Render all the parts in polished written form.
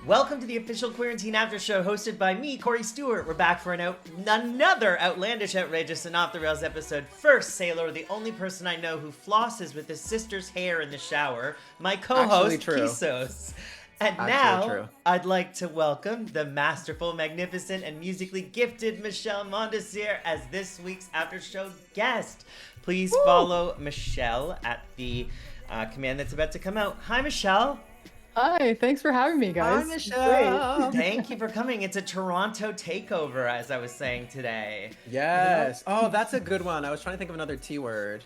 Welcome to the official Queerantine Aftershow, hosted by me, Cory Stewart. We're back for another outlandish, outrageous, and off-the-rails episode. First, Sailor, the only person I know who flosses with his sister's hair in the shower, my co-host, Kisos. And now, I'd like to welcome the masterful, magnificent, and musically gifted Michelle Mondesir as this week's Aftershow guest. Please follow Michelle at the command that's about to come out. Hi, Michelle. Hi, thanks for having me, guys. Hi, Michelle. Thank you for coming. It's a Toronto takeover, as I was saying today. Yes. Oh, that's a good one. I was trying to think of another T word.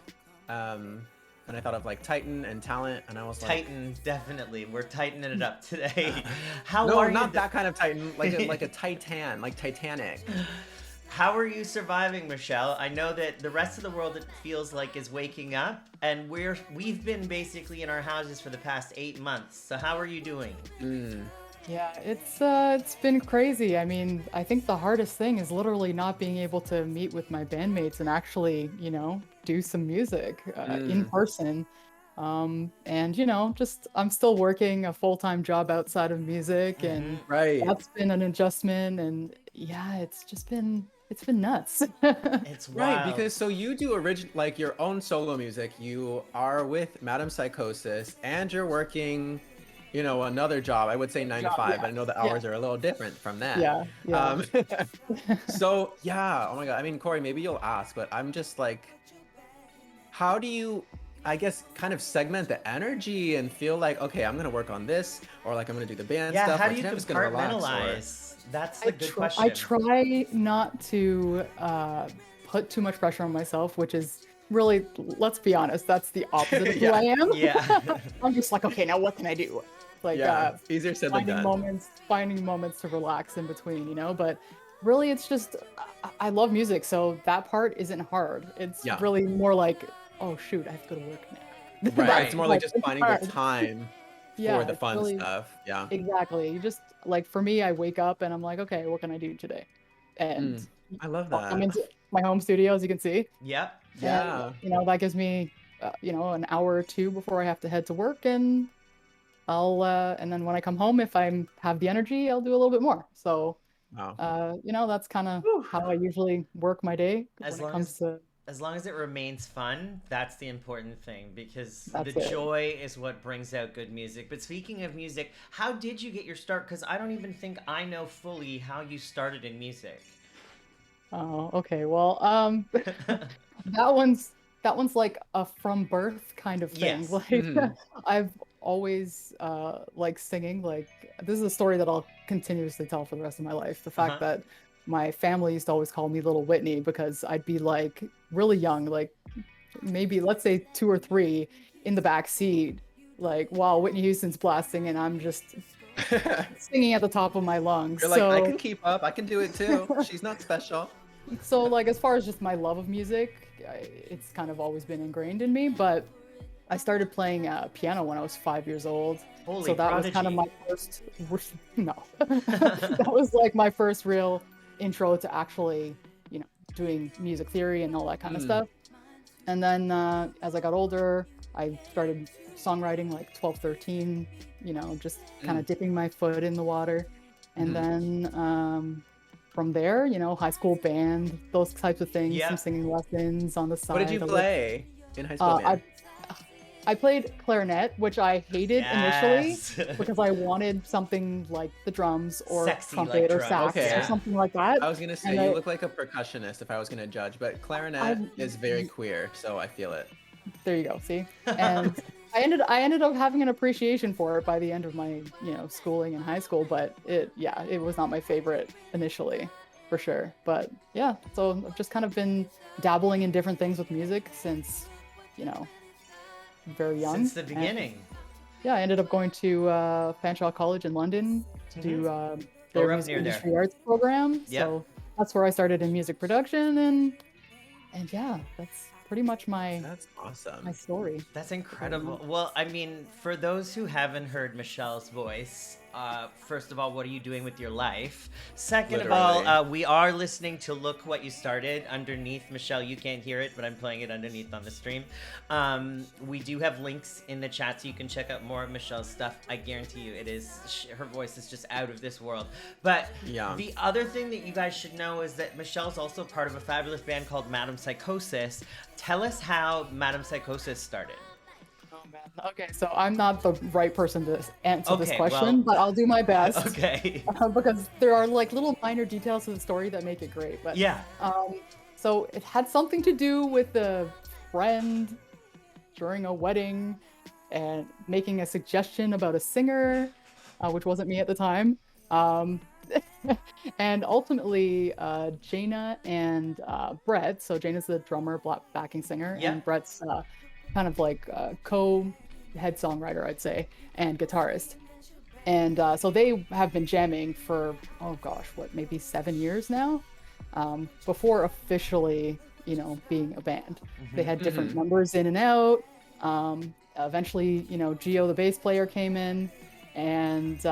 And I thought of like Titan and talent, and I was like... Titan, definitely. We're tightening it up today. How are you? No, not that kind of Titan. Like a Titan, like Titanic. How are you surviving, Michelle? I know that the rest of the world, it feels like, is waking up, and we've been basically in our houses for the past 8 months. So how are you doing? Yeah, it's been crazy. I mean, I think the hardest thing is literally not being able to meet with my bandmates and actually, do some music in person. And just I'm still working a full-time job outside of music, and that's been an adjustment. And yeah, it's been nuts. It's wild. Right, because so you do your own solo music. You are with Madam Psychosis, and you're working, another job. I would say 9 to 5, but I know the hours are a little different from that. Yeah. So yeah, oh my God. I mean, Cory, maybe you'll ask, but I'm just like, how do you, I guess, kind of segment the energy and feel like, okay, I'm gonna work on this, or like I'm gonna do the band stuff. Yeah, how do like, you I'm just gonna relax, compartmentalize? That's the good question. I try not to put too much pressure on myself, which is really, let's be honest, that's the opposite of who I am. Yeah. I'm just like, okay, now what can I do? Like, easier said than done. Finding moments to relax in between, But really, it's just, I love music, so that part isn't hard. It's really more like, oh shoot, I have to go to work now. Right. It's more like just finding the time for the fun stuff. Yeah. Exactly. You just, like, for me, I wake up and I'm like, okay, what can I do today? And I love that. I'm into my home studio, as you can see. Yep. Yeah. And, that gives me, an hour or two before I have to head to work, and and then when I come home, if I have the energy, I'll do a little bit more. So, that's kind of how I usually work my day As long as it remains fun, that's the important thing, because the joy is what brings out good music. But speaking of music, how did you get your start? Because I don't even think I know fully how you started in music. Oh, okay. Well, that one's like a from birth kind of thing. Yes. Like, I've always liked singing. Like, this is a story that I'll continuously tell for the rest of my life. The fact that my family used to always call me Little Whitney, because I'd be like really young, like maybe let's say 2 or 3 in the back seat, like while Whitney Houston's blasting, and I'm just singing at the top of my lungs. You're like, I can keep up. I can do it too. She's not special. So, like, as far as just my love of music, it's kind of always been ingrained in me. But I started playing piano when I was 5 years old. Holy so that prodigy. was kind of my first. No, that was like my first real intro to actually, doing music theory and all that kind of stuff. And then as I got older, I started songwriting like 12, 13, just kind of dipping my foot in the water. And then from there, high school band, those types of things, some singing lessons on the side. What did you play in high school band? I played clarinet, which I hated initially because I wanted something like the drums or sexy, trumpet like or sax or something like that. I was going to say, you look like a percussionist if I was going to judge, but clarinet is very queer, so I feel it. There you go, see? And I ended up having an appreciation for it by the end of my, schooling in high school, but it was not my favorite initially, for sure. But yeah, so I've just kind of been dabbling in different things with music since, very young. Since the beginning. And, I ended up going to Fanshawe College in London to do their music industry arts program. So that's where I started in music production, and that's pretty much that's awesome. my story. That's incredible. Well, I mean, for those who haven't heard Michelle's voice, first of all, what are you doing with your life? Second Literally. of all, we are listening to Look What You Started underneath. Michelle, you can't hear it, but I'm playing it underneath on the stream. We do have links in the chat so you can check out more of Michelle's stuff. I guarantee you her voice is just out of this world. But Yeah. the other thing that you guys should know is that Michelle's also part of a fabulous band called Madam Psychosis. Tell us how Madam Psychosis started. Oh man. Okay, so I'm not the right person to answer this Okay, question, well- but I'll do my best. Okay. Because there are like little minor details to the story that make it great. But Yeah. so it had something to do with a friend during a wedding and making a suggestion about a singer, which wasn't me at the time. And ultimately, Jaina and Brett, so Jaina's the drummer, backing singer, Yeah. and Brett's kind of like co-head songwriter, I'd say, and guitarist. And so they have been jamming for, oh gosh, what, maybe 7 years now? Before officially, being a band. They had different members in and out. Eventually, Gio, the bass player, came in, and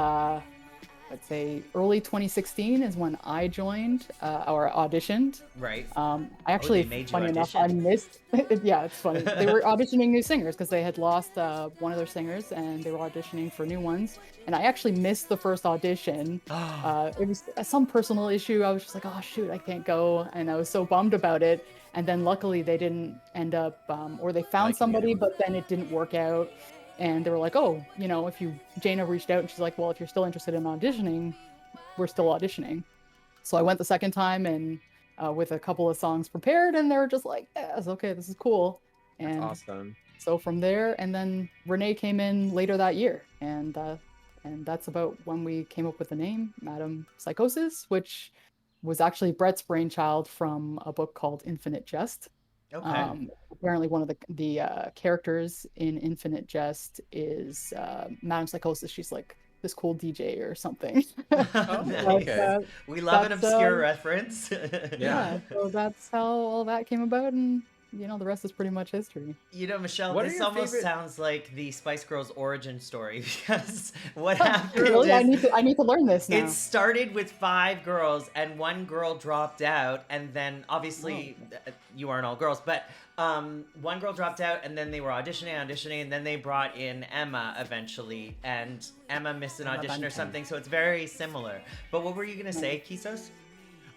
I'd say early 2016 is when I joined or auditioned. Right. I actually, they made you funny enough, I audition. missed. Yeah, it's funny. They were auditioning new singers because they had lost one of their singers, and they were auditioning for new ones. And I actually missed the first audition. It was some personal issue. I was just like, oh shoot, I can't go, and I was so bummed about it. And then luckily they didn't end up, or they found Liking somebody, it. but then it didn't work out. And they were like, oh, Jaina reached out and she's like, well, if you're still interested in auditioning, we're still auditioning. So I went the second time and with a couple of songs prepared, and they were just like, yes, okay, this is cool. And Awesome. so from there, and then Renee came in later that year. And that's about when we came up with the name, Madam Psychosis, which was actually Brett's brainchild from a book called Infinite Jest. Okay. Apparently one of the characters in Infinite Jest is Madam Psychosis. She's like this cool DJ or something. Oh, okay. We love an that's, obscure reference. Yeah, so that's how all that came about, and the rest is pretty much history. Michelle, What are this your almost favorite- sounds like the Spice Girls origin story because what happened Really, is I need to learn this now. it started with 5 girls and 1 girl dropped out, and then obviously you aren't all girls, but 1 girl dropped out, and then they were auditioning, and then they brought in Emma eventually, and Emma missed an audition or something, so it's very similar. But what were you gonna say, Kisos?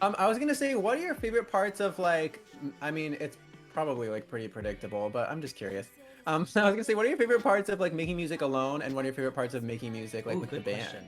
I was gonna say, what are your favorite parts of it's probably like pretty predictable, but I'm just curious. So I was gonna say, what are your favorite parts of like making music alone, and what are your favorite parts of making music with the Good band? question.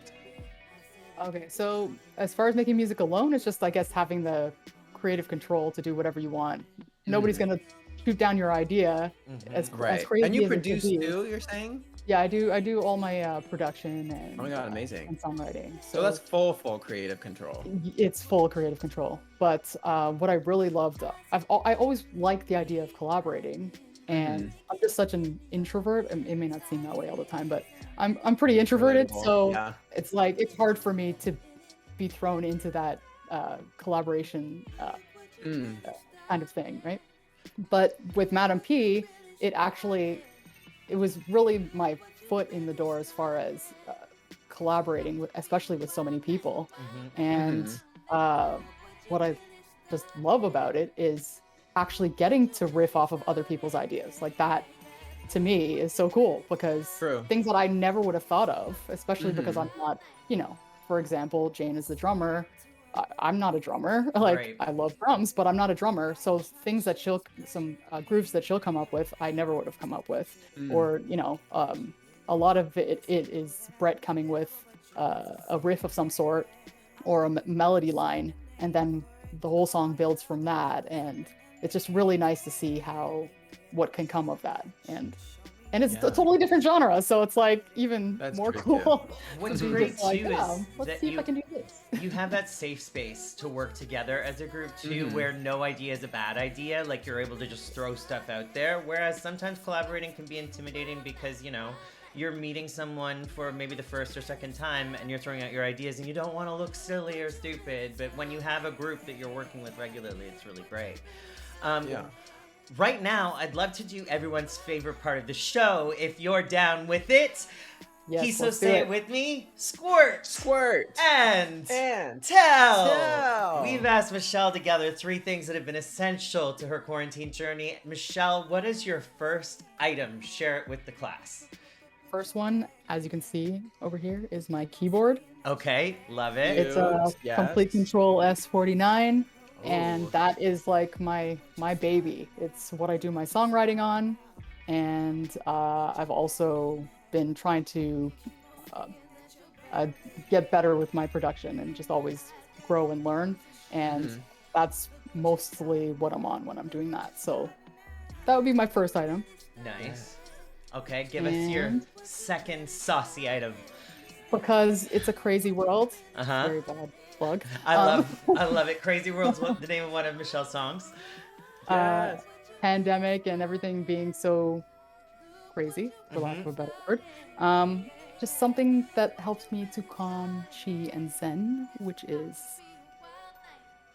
Okay, so as far as making music alone, it's just, I guess, having the creative control to do whatever you want. Nobody's gonna shoot down your idea as Right. crazy And you as it could produce be. too, you're saying? Yeah, I do all my production and Oh my God, amazing. and songwriting. So that's full creative control. It's full creative control. But what I really loved, I always liked the idea of collaborating, and I'm just such an introvert. It may not seem that way all the time, but I'm pretty introverted, Relatable, so yeah. it's like it's hard for me to be thrown into that collaboration kind of thing, right? But with Madam P, it was really my foot in the door as far as collaborating with, especially with so many people. And what I just love about it is actually getting to riff off of other people's ideas. Like that, to me, is so cool, because True. things that I never would have thought of, especially because I'm not, for example, Jane is the drummer. I'm not a drummer. Like, Right. I love drums, but I'm not a drummer. So things that some grooves that she'll come up with, I never would have come up with. Or, a lot of it is Brett coming with a riff of some sort or a melody line, and then the whole song builds from that. And it's just really nice to see what can come of that. And it's a totally different genre, so it's like even That's more true, cool. What's to be great just like, too yeah, is let's that see if I can do this. you have that safe space to work together as a group too, where no idea is a bad idea. Like, you're able to just throw stuff out there, whereas sometimes collaborating can be intimidating because you're meeting someone for maybe the first or second time and you're throwing out your ideas and you don't want to look silly or stupid, but when you have a group that you're working with regularly, it's really great. Right now, I'd love to do everyone's favorite part of the show, if you're down with it. Yes, Kisos, let's do say it. it with me. Squirt. Squirt. And And tell. We've asked Michelle to gather 3 things that have been essential to her quarantine journey. Michelle, what is your first item? Share it with the class. First one, as you can see over here, is my keyboard. Okay, love it. It's a Cute, yes. Complete Control S49, and Ooh. that is like my baby. It's what I do my songwriting on, and I've also been trying to get better with my production and just always grow and learn, and that's mostly what I'm on when I'm doing that. So that would be my first item. Nice. Okay, give us your And- second saucy item. Because it's a crazy world. Uh-huh. Very bad plug. I love it. Crazy World's the name of one of Michelle's songs. Yes. Pandemic and everything being so crazy, for lack of a better word. Just something that helps me to calm chi and zen, which is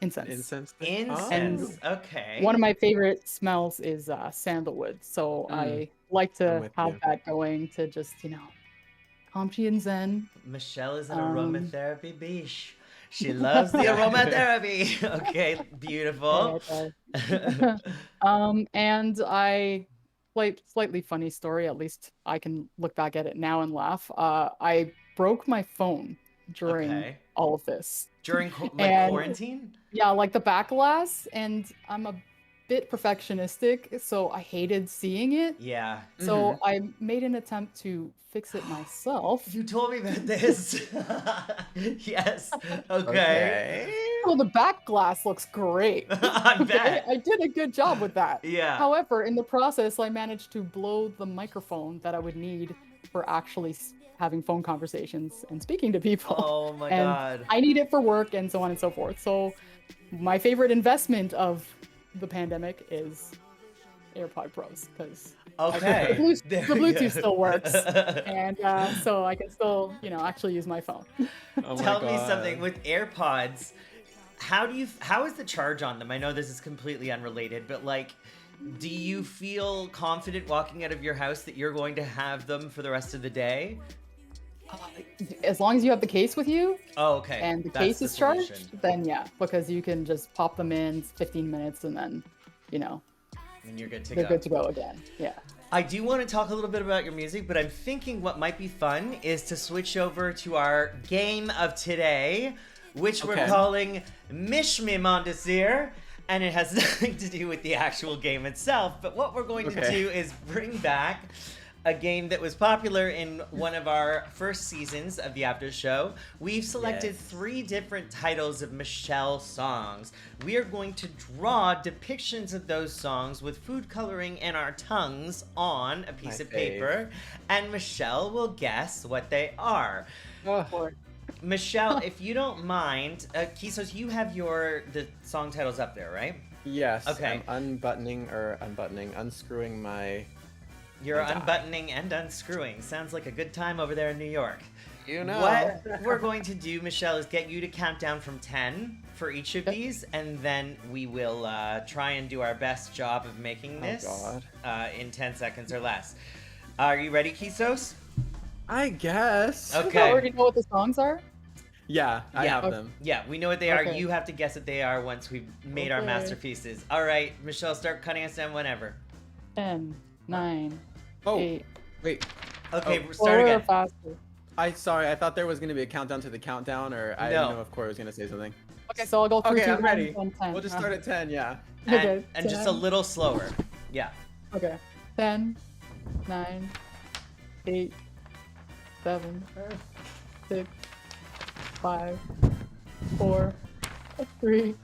incense. Incense. Incense. Okay. One of my favorite smells is sandalwood, so I like I'm to with have you. that going to just, calm chi and zen. Michelle is an aromatherapy biche. She loves the aromatherapy. Okay, beautiful. And I slightly funny story, at least I can look back at it now and laugh. I broke my phone during all of this. During And- quarantine? Yeah, like the back glass, and I'm a bit perfectionistic, so I hated seeing it. Yeah. So I made an attempt to fix it myself. You told me about this. Yes. Okay. Well, the back glass looks great. I bet. I did a good job with that. Yeah. However, in the process, I managed to blow the microphone that I would need for actually having phone conversations and speaking to people. Oh my and God. I need it for work and so on and so forth. So my favorite investment of the pandemic is AirPod Pros, because Okay. the There we Bluetooth go. still works, and so I can still, actually use my phone. Oh my Tell me God. something with AirPods. How is the charge on them? I know this is completely unrelated, but do you feel confident walking out of your house that you're going to have them for the rest of the day? As long as you have the case with you, Oh, okay. and the That's case the is charged, solution. then yeah, because you can just pop them in 15 minutes and then, And you're good to they're go. good to go again. Yeah. I do want to talk a little bit about your music, but I'm thinking what might be fun is to switch over to our game of today, which we're Okay. calling Michelle Mondesir, and it has nothing to do with the actual game itself. But what we're going to do is bring back a game that was popular in one of our first seasons of the Aftershow. We've selected 3 different titles of Michelle songs. We are going to draw depictions of those songs with food coloring and our tongues on a piece of paper, and Michelle will guess what they are. Oh, Michelle, if you don't mind, Kisos, you have the song titles up there, right? yes. Okay. I'm unscrewing my. You're And unbuttoning and unscrewing. Sounds like a good time over there in New York. You know. What we're going to do, Michelle, is get you to count down from 10 for each of these, and then we will try and do our best job of making this in 10 seconds or less. Are you ready, Kisos? I guess. Do you Okay. already know what the songs are? Yeah, I have them. Yeah, we know what they are. Okay. You have to guess what they are once we've made our Okay. masterpieces. All right, Michelle, start cutting us down whenever. 10, 9, Oh, 8. wait. Okay, Oh. start Slower or again. faster? Sorry, I thought there was gonna be a countdown to the countdown, or I No. didn't know if Cory was gonna say something. Okay, so I'll go 3, Okay, 2, I'm 1, ready. 10. We'll just start at 10. Yeah. Okay, And just a 10. little slower. Yeah. Okay. 10, 9, 8, 7, 6, 5, 4, 3,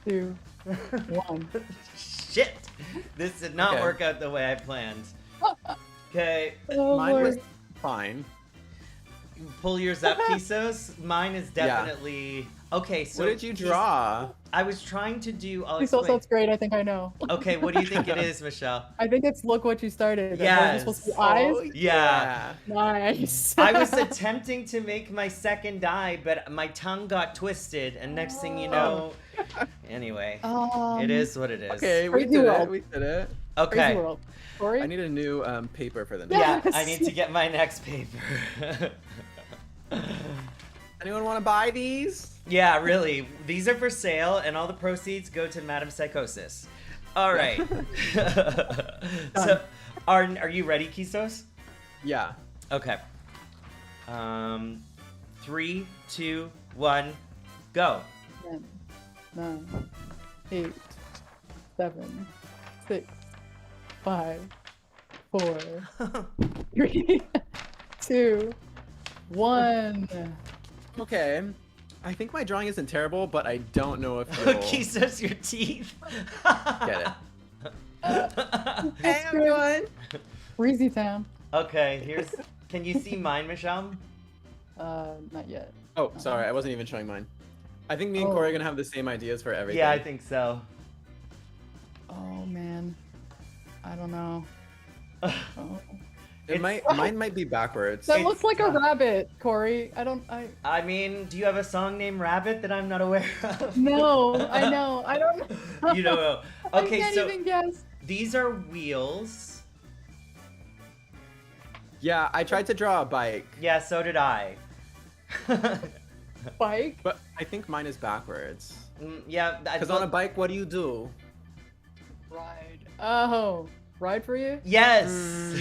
2, 1. Shit! This did not Okay. work out the way I planned. Okay, Oh, Mine Lord. was fine. pull yours up, Kisos. Mine is definitely... Okay, so... What did you draw? I was trying to do... I'll This also explain. sounds great. I think I know. Okay, what do you think it is, Michelle? I think it's Look What You Started. Yes. Supposed to be eyes. Oh, Yeah. Nice. I was attempting to make my second eye, but my tongue got twisted, and next thing you know... Anyway, it is what it is. Okay, we Crazy did world. it. We did it. Crazy Okay. world. Cory? I need a new paper for the next. Yeah, Yes. I need to get my next paper. Anyone want to buy these? Yeah, really. These are for sale, and all the proceeds go to Madam Psychosis. All right. So, are you ready, Kisos? Yeah. Okay. 3, 2, 1, go. 10, 9, 8, 7, 6, 5, 4, 3, 2, 1. Okay. I think my drawing isn't terrible, but I don't know if you'll Kisos, your teeth. get it. Hey, everyone. Breezy Town. Okay, here's. Can you see mine, Michelle? Not yet. Oh, sorry, I wasn't even showing mine. I think me and Cory are gonna have the same ideas for everything. Yeah, I think so. Oh man, I don't know. Oh. Mine might be backwards. That looks like a rabbit, Cory. I mean, do you have a song named Rabbit that I'm not aware of? No, I know. I don't know. You don't know. Okay, I can't so even guess. these are wheels. Yeah, I tried to draw a bike, Yeah, so did I. Bike? but I think mine is backwards. Yeah, Because on a bike, what do you do? Ride. Oh, ride for you? Yes.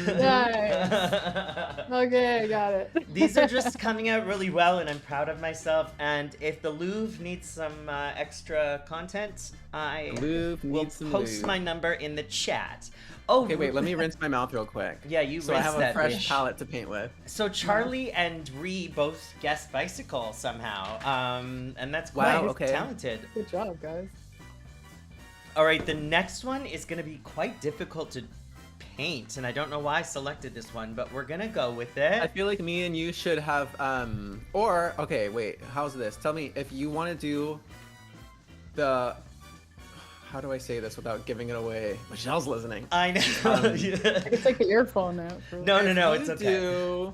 Nice. Okay, got it. These are just coming out really well, and I'm proud of myself. And if the Louvre needs some extra content, I Louvre will needs some post lube. my number in the chat. Oh, Okay, wait, let me rinse my mouth real quick. Yeah, you So I rinse have a that fresh bitch. palette to paint with. So Charlie and Ree both guessed bicycle somehow, and that's quite Wow, okay. talented. Good job, guys. All right, the next one is going to be quite difficult to paint, and I don't know why I selected this one, but we're gonna go with I it. feel like me and you should have, or, okay, wait, how's this? Tell me if you want to do the, how do I say this without giving it away? Michelle's listening. I know. It's take the earphone out. No, You it's okay. do-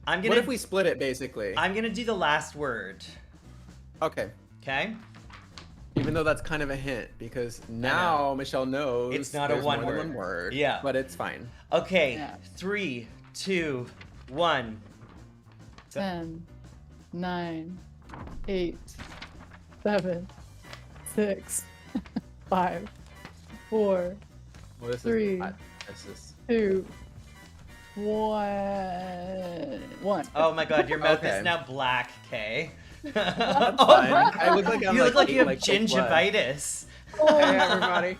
I'm What gonna. if we split it, basically? I'm gonna do the last word. Okay. Okay. Even though that's kind of a hint, because now Michelle knows It's not a there's one more than word. one word. Yeah. But it's fine. Okay. Yeah. 3, 2, 1. 10, 9, 8, 7, 6, 5, 4, Well, this 3, this is 2, 1. Oh my God, your mouth Okay. is now black, Kay. That's fine. I look like I'm You look like you have like fake blood. gingivitis. Hey everybody.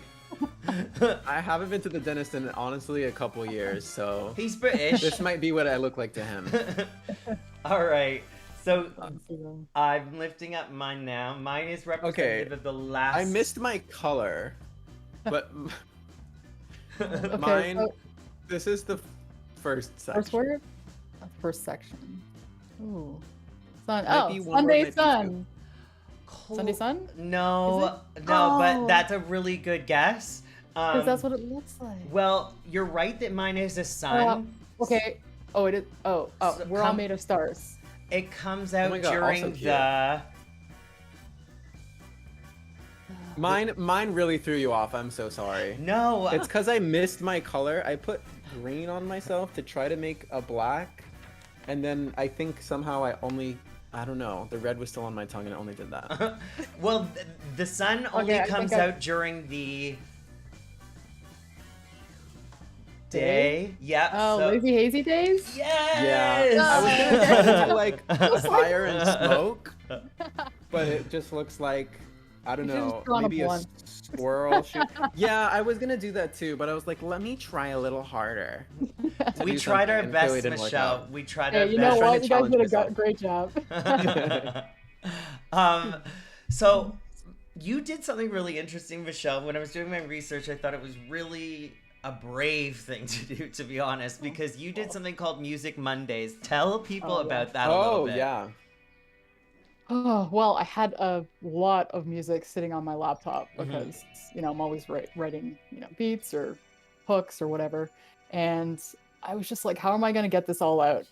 I haven't been to the dentist in honestly a couple years, so He's British. this might be what I look like to him. All right. So I'm lifting up mine now. Mine is representative of the last. I missed my color, but Okay, mine. so This is the first section. first word? First section. Ooh. Sun. Might be Oh, one word, Sunday might be sun. Cool. Sunday sun? No, Is it? no, but Oh. that's a really good guess. Because that's what it looks like. Well, you're right that mine is a sun. Okay. Oh, it is. Oh, So we're all come- made of stars. It comes out my God, during also cute. the. Mine really threw you off. I'm so sorry. No. It's because I missed my color. I put green on myself to try to make a black, and then I think somehow I don't know. The red was still on my tongue, and it only did that. Well, the sun only Okay, I comes think I- out during the day. Yep. Oh, so... lazy hazy days? Yes. Yeah, I was gonna get into like like- fire and smoke, but it just looks like I don't You should've know, just drawn a maybe a blunt. squirrel. Yeah, I was gonna do that too, but I was like, let me try a little harder. to We do tried our something, and clearly best, didn't work Michelle. out. We tried Hey, our you best. know trying what? to You guys did a challenge great job. So you did something really interesting, Michelle. When I was doing my research, I thought it was really a brave thing to do, to be honest, because you did something called Music Mondays. Tell people Oh, yeah. about that a little Oh bit. yeah. Oh, well, I had a lot of music sitting on my laptop Mhm. because, I'm always writing, beats or hooks or whatever. And I was just like, how am I going to get this all out?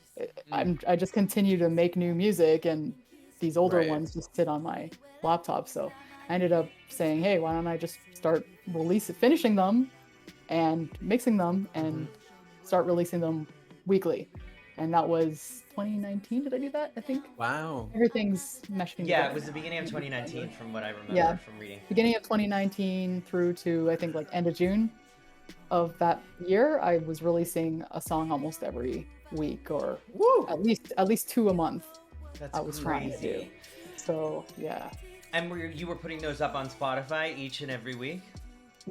I just continue to make new music and these older Right. ones just sit on my laptop. So I ended up saying, hey, why don't I just start finishing them and mixing them and start releasing them weekly. And that was 2019. Did I do that? I think. Wow. Everything's meshing Yeah, together it was the now. beginning of 2019 from what I remember Yeah. from reading. Beginning of 2019 through to I think like end of June of that year, I was releasing a song almost every week, or Woo! at least 2 a month. That's I was trying to do. So yeah. And you were putting those up on Spotify each and every week?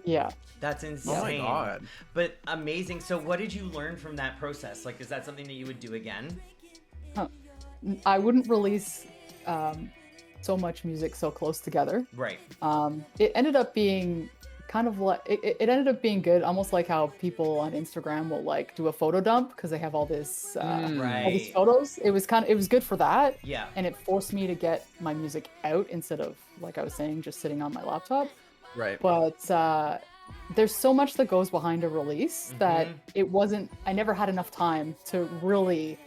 Yeah. That's insane. Oh my God. But amazing. So what did you learn from that process? Like, is that something that you would do again? I wouldn't release so much music so close together. Right. It ended up being kind of like it ended up being good, almost like how people on Instagram will like do a photo dump because they have all this all these photos. It was good for that. Yeah. And it forced me to get my music out instead of, like I was saying, just sitting on my laptop. Right. But there's so much that goes behind a release that I never had enough time to really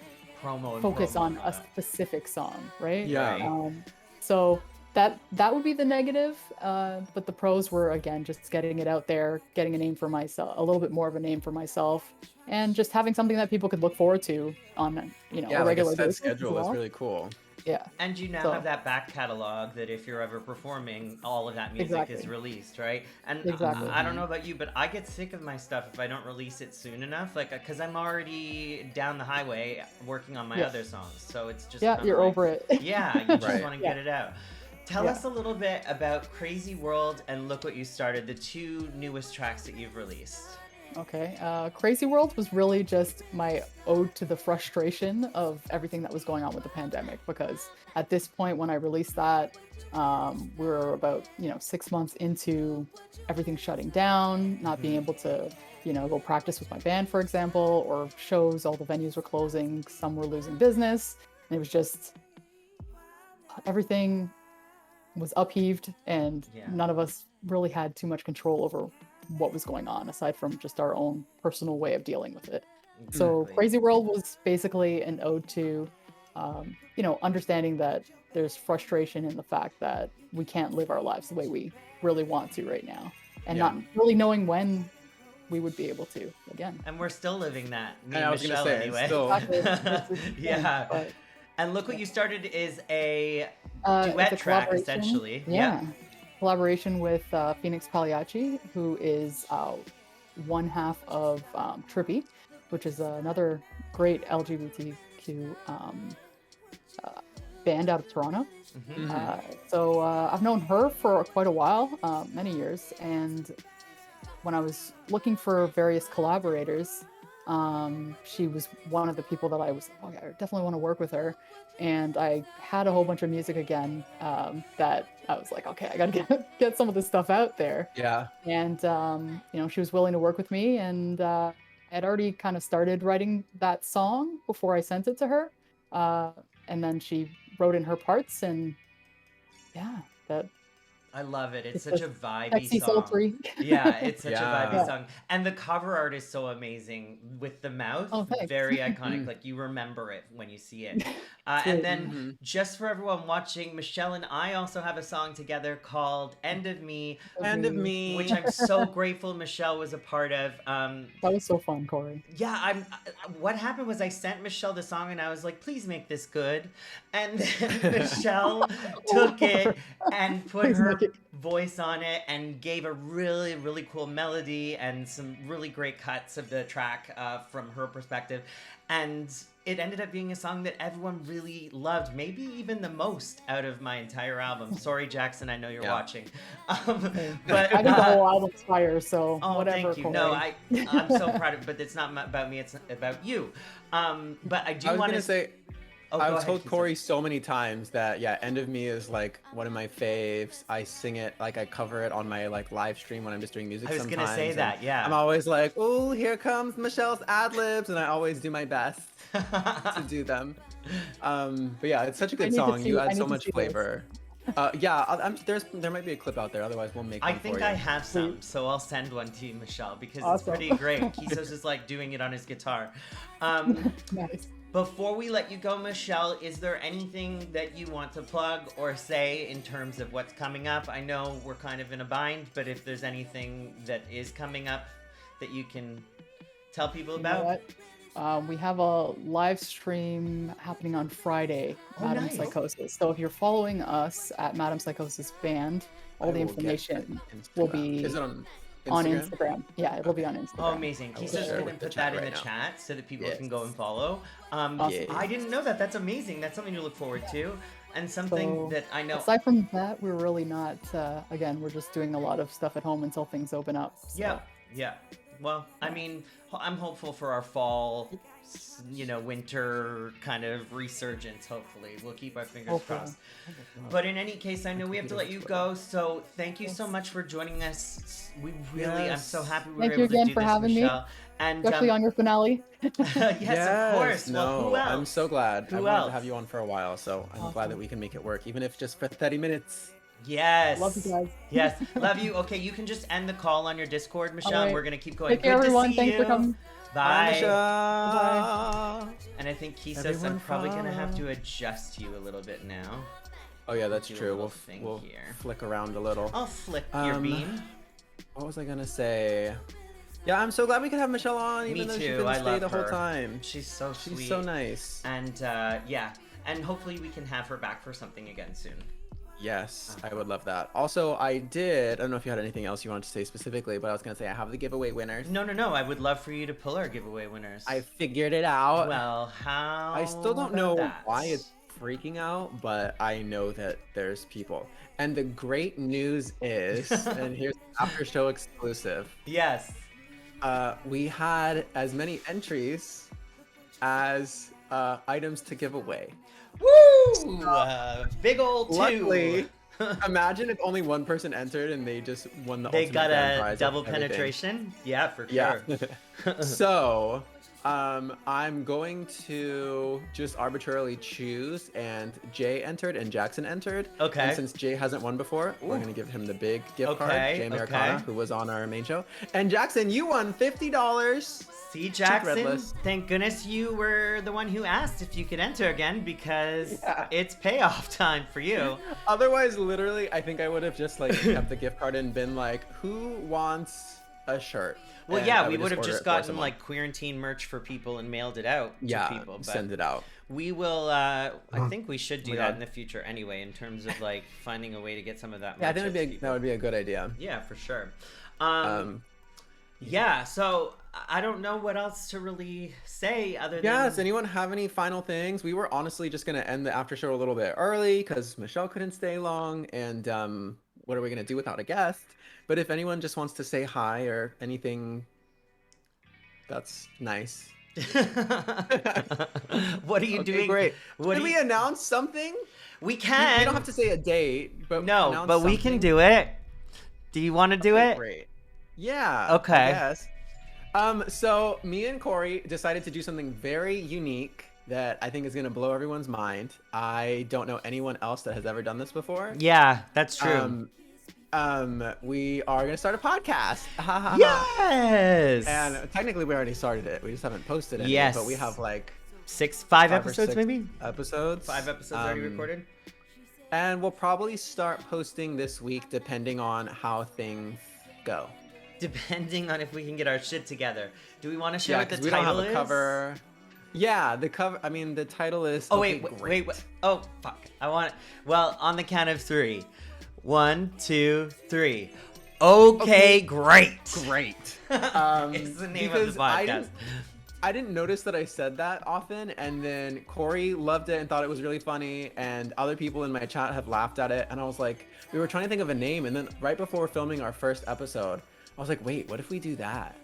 focus on a specific song, right? Yeah. Right. So that would be the negative, but the pros were, again, just getting it out there, getting a name for myself, a little bit more of a name for myself, and just having something that people could look forward to on a regular like a set basis. schedule is really cool. Yeah. And you now have that back catalog that if you're ever performing, all of that music is released, right? And I don't know about you, but I get sick of my stuff if I don't release it soon enough, like, because I'm already down the highway working on my other songs. So it's just you're over it. Yeah, you just want to get it out. Tell us a little bit about Crazy World and Look What You Started, the two newest tracks that you've released. Okay. Crazy World was really just my ode to the frustration of everything that was going on with the pandemic, because at this point when I released that, we were about 6 months into everything shutting down, not being able to go practice with my band, for example, or shows. All the venues were closing, some were losing business, and it was just everything was upheaved, and none of us really had too much control over what was going on aside from just our own personal way of dealing with it. Exactly. So Crazy World was basically an ode to understanding that there's frustration in the fact that we can't live our lives the way we really want to right now, and not really knowing when we would be able to again. And we're still living that. Me and and Michelle, anyway. But, and Look What You Started is a duet track, essentially. Yeah. Collaboration with Phoenix Pagliacci, who is one half of Trippy, which is another great LGBTQ band out of Toronto. So I've known her for quite a while, many years, and when I was looking for various collaborators, she was one of the people that I was, I definitely want to work with her. And I had a whole bunch of music again that I was like, okay, I gotta get some of this stuff out there. Yeah. And she was willing to work with me, and I'd already kind of started writing that song before I sent it to her. And then she wrote in her parts, and that. I love it. It's such a vibey song. Sultry. Yeah, it's such a vibey song. And the cover art is so amazing with the mouth. Oh, thanks. Very iconic. Like, you remember it when you see it. And then just for everyone watching, Michelle and I also have a song together called End of Me. End of Me. Which I'm so grateful Michelle was a part of. That was so fun, Cory. Yeah, what happened was I sent Michelle the song and I was like, please make this good. And then Michelle took it and put her voice on it and gave a really, really cool melody and some really great cuts of the track from her perspective. And it ended up being a song that everyone really loved, maybe even the most out of my entire album. Sorry, Jackson, I know you're watching. But I did the whole album's fire, so whatever. Thank you. No, I'm so proud of it, but it's not about me, it's about you. But I do want to say, I've told Cory so many times that End of Me is like one of my faves. I sing it, like I cover it on my like live stream when I'm just doing music. I was sometimes. gonna say that, yeah. I'm always like, oh, here comes Michelle's ad libs, and I always do my best to do them. But yeah, it's such a good song. You add so much flavor. There might be a clip out there. Otherwise, we'll make. I think I have some, so I'll send one to you, Michelle, because it's pretty great. Kisos is like doing it on his guitar. Nice. Before we let you go, Michelle, is there anything that you want to plug or say in terms of what's coming up? I know we're kind of in a bind, but if there's anything that is coming up that you can tell people You know about? what? We have a live stream happening on Friday, Oh, Madam nice. Psychosis. So if you're following us at Madam Psychosis Band, all the I will get information the will Instagram. be Is it on on Instagram? Instagram. Yeah, it will be Okay. on Instagram. Oh, amazing. I will Kisos share can with then the put chat that in right the now. chat so that people Yes. can go and follow. Awesome. I didn't know that. That's amazing. That's something to look forward to. And something So, that I know. aside from that, we're really not. Again, we're just doing a lot of stuff at home until things open up. So. Yeah, yeah. Well, I mean, I'm hopeful for our fall, winter kind of resurgence, hopefully. We'll keep our fingers Hopefully. crossed. But in any case, I know we have to let you go, so thank you so much for joining us. We really, I'm so happy we Thank were you able again to do for this, having me. Michelle. And Especially on your finale. yes, of course. No, Well, who else? I'm so glad. Who I wanted else? to have you on for a while, so I'm glad Awesome. that we can make it work, even if just for 30 minutes. Yes. Love you guys. Yes, love you. Okay, you can just end the call on your Discord, Michelle. All right. And we're gonna keep going. Take care, Good everyone. to see Thanks you. for coming. Bye. Michelle. And I think Kisos, I'm Everyone probably gonna have follow. to adjust you a little bit now. Oh yeah, that's Do a true. little We'll thing we'll here. flick around a little. I'll flick your beam. What was I gonna say? Yeah, I'm so glad we could have Michelle on, even Me though she too. couldn't I stay love the whole her. time. She's so sweet. She's so nice. And yeah, and hopefully we can have her back for something again soon. Yes, I would love that. Also, I don't know if you had anything else you wanted to say specifically, but I was gonna say I have the giveaway winners. No. I would love for you to pull our giveaway winners. I figured it out. Well, how? I still don't about know that? why it's freaking out, but I know that there's people. And the great news is, and here's the after show exclusive. Yes. We had as many entries as items to give away. Woo! Big old two. Luckily, imagine if only one person entered and they just won the They ultimate got grand a prize of double everything. penetration. Yeah, for Yeah. sure. So, I'm going to just arbitrarily choose, and Jay entered and Jackson entered. Okay. And since Jay hasn't won before, we're Ooh. gonna give him the big gift card, Okay, Jay Americana, okay. who was on our main show. And Jackson, you won $50. See, Jackson, Redless. thank goodness you were the one who asked if you could enter again, because Yeah. it's payoff time for you. Otherwise, literally, I think I would have just like kept the gift card and been like, "Who wants a shirt?" Well, And yeah, I we would have order just it for gotten someone. like Queerantine merch for people and mailed it out to yeah, people. But send it out. we will. I think we should do my that God. in the future anyway, in terms of like finding a way to get some of that. Yeah, I merch think out to people. that would be a good idea. Yeah, for sure. Yeah. Yeah, so I don't know what else to really say other than. Yeah, does anyone have any final things? We were honestly just gonna end the after show a little bit early because Michelle couldn't stay long, and what are we gonna do without a guest? But if anyone just wants to say hi or anything, that's nice. What are you Okay, doing? great. What Did do we you- announce something? We can. We don't have to say a date, but No, announce but we can something. do it. Do you want to do Okay, it? Great. Yeah. Okay. Yes. So me and Cory decided to do something very unique that I think is gonna blow everyone's mind. I don't know anyone else that has ever done this before. Yeah, that's true. We are gonna start a podcast. Yes. And technically we already started it. We just haven't posted it. Yes. But we have like 5 or episodes 6 maybe? episodes. 5 episodes already recorded? And we'll probably start posting this week depending on how things go. Depending on if we can get our shit together. Do we want to share Yeah, what the because we don't title have a is? cover. Yeah, the cover. I mean, the title is. Oh, okay, wait. Oh, fuck. I want it. Well, on the count of 3. 1, 2, 3. Okay, great. Great. It's the name of because the podcast. I didn't notice that I said that often, and then Cory loved it and thought it was really funny, and other people in my chat have laughed at it, and I was like, we were trying to think of a name, and then right before filming our first episode, I was like, wait, what if we do that?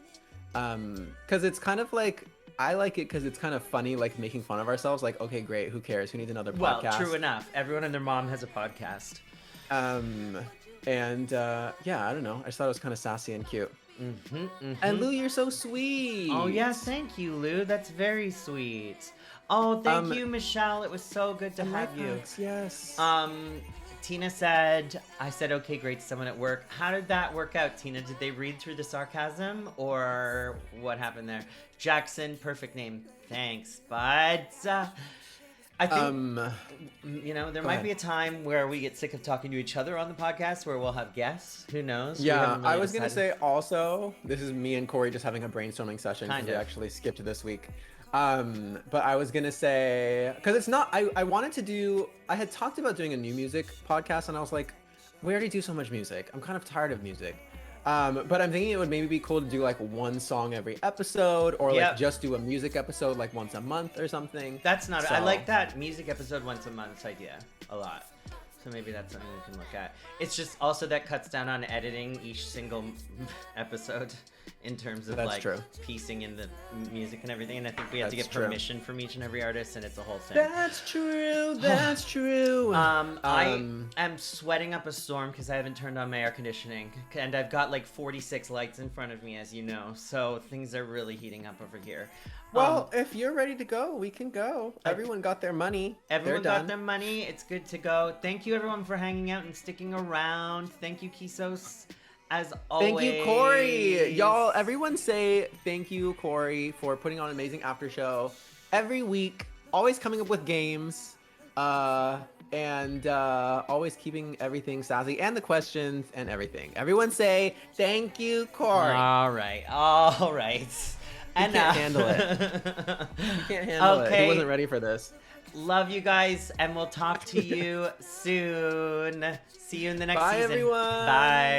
Because it's kind of like, I like it because it's kind of funny, like making fun of ourselves, like, okay, great, who cares? Who needs another Well, podcast? true enough. Everyone and their mom has a podcast. Yeah, I don't know. I just thought it was kind of sassy and cute. And Lou, you're so sweet. Oh, yes, thank you, Lou. That's very sweet. Oh, thank you, Michelle. It was so good to have you. Yes. Tina said, I said, okay, great to someone at work. How did that work out, Tina? Did they read through the sarcasm or what happened there? Jackson, perfect name. Thanks, bud. I think, there Go might ahead. be a time where we get sick of talking to each other on the podcast where we'll have guests. Who knows? We Yeah, haven't really I was going to decided. say also, this is me and Cory just having a brainstorming session because Kind we of. actually skipped this week. But I was going to say, because it's not, I wanted to do, I had talked about doing a new music podcast and I was like, we already do so much music. I'm kind of tired of music. But I'm thinking it would maybe be cool to do like one song every episode or Yep. like just do a music episode like once a month or something. That's not. I So- like that music episode once a month idea a lot. So maybe that's something we can look at. It's just also that cuts down on editing each single episode in terms of That's like true. piecing in the music and everything. And I think we have to That's get true. permission from each and every artist, and it's a whole thing. That's true. That's true. I am sweating up a storm because I haven't turned on my air conditioning, and I've got like 46 lights in front of me, as you know. So things are really heating up over here. Well, if you're ready to go, we can go. Everyone got their money. Everyone They're got done. their money. It's good to go. Thank you, everyone, for hanging out and sticking around. Thank you, Kisos, as always. Thank you, Cory. Y'all, everyone say thank you, Cory, for putting on an amazing after show every week. Always coming up with games. And always keeping everything sassy and the questions and everything. Everyone say thank you, Cory. All right. He can't handle it. He can't handle it. Okay. He wasn't ready for this. Love you guys, and we'll talk to you soon. See you in the next Bye, season. everyone. Bye.